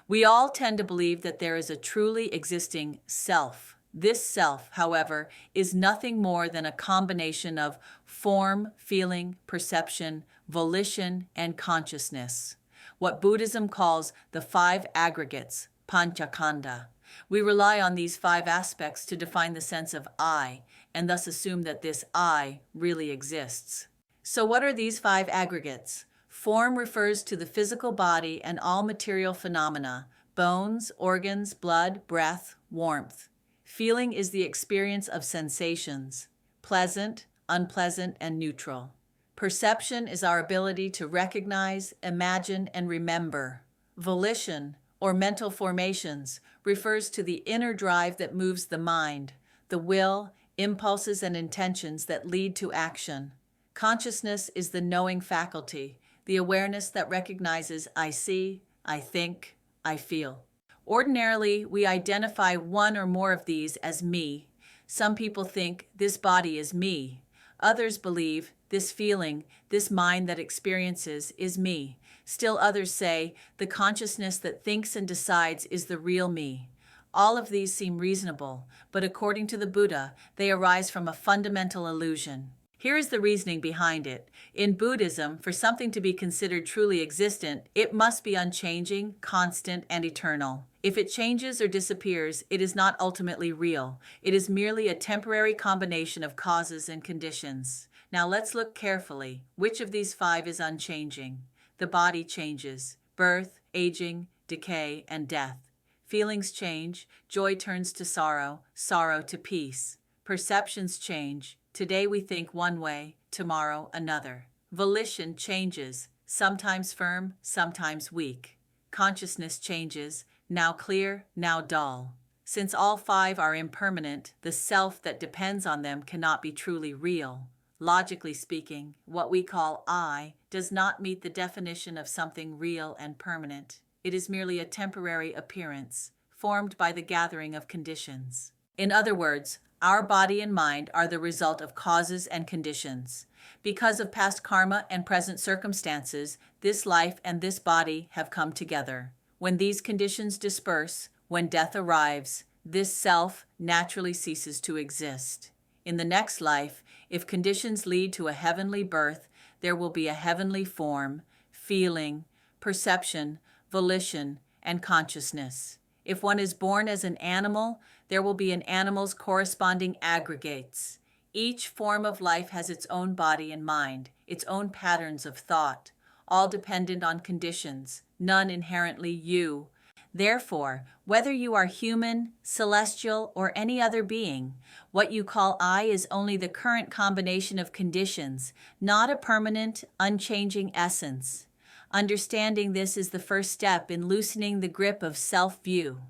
We all tend to believe that there is a truly existing self. This self, however, is nothing more than a combination of form, feeling, perception, volition, and consciousness. What Buddhism calls the five aggregates, panchakanda. We rely on these five aspects to define the sense of I, and thus assume that this I really exists. So what are these five aggregates? Form refers to the physical body and all material phenomena, bones, organs, blood, breath, warmth. Feeling is the experience of sensations, pleasant, unpleasant, and neutral. Perception is our ability to recognize, imagine, and remember. Volition, or mental formations, refers to the inner drive that moves the mind, the will, impulses, and intentions that lead to action. Consciousness is the knowing faculty, the awareness that recognizes I see, I think, I feel. Ordinarily, we identify one or more of these as me. Some people think this body is me. Others believe this feeling, this mind that experiences, is me. Still others say the consciousness that thinks and decides is the real me. All of these seem reasonable, but according to the Buddha, they arise from a fundamental illusion. Here is the reasoning behind it. In Buddhism, for something to be considered truly existent, it must be unchanging, constant, and eternal. If it changes or disappears, it is not ultimately real. It is merely a temporary combination of causes and conditions. Now let's look carefully. Which of these five is unchanging? The body changes. Birth, aging, decay, and death. Feelings change. Joy turns to sorrow, sorrow to peace. Perceptions change. Today we think one way, tomorrow another. Volition changes, sometimes firm, sometimes weak. Consciousness changes, now clear, now dull. Since all five are impermanent, the self that depends on them cannot be truly real. Logically speaking, what we call I does not meet the definition of something real and permanent. It is merely a temporary appearance, formed by the gathering of conditions. In other words, our body and mind are the result of causes and conditions. Because of past karma and present circumstances, this life and this body have come together. When these conditions disperse, when death arrives, this self naturally ceases to exist. In the next life, if conditions lead to a heavenly birth, there will be a heavenly form, feeling, perception, volition, and consciousness. If one is born as an animal, there will be an animal's corresponding aggregates. Each form of life has its own body and mind, its own patterns of thought, all dependent on conditions, none inherently you. Therefore, whether you are human, celestial, or any other being, what you call I is only the current combination of conditions, not a permanent, unchanging essence. Understanding this is the first step in loosening the grip of self-view.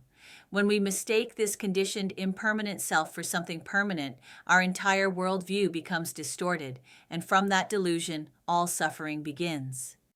When we mistake this conditioned, impermanent self for something permanent, our entire worldview becomes distorted, and from that delusion, all suffering begins.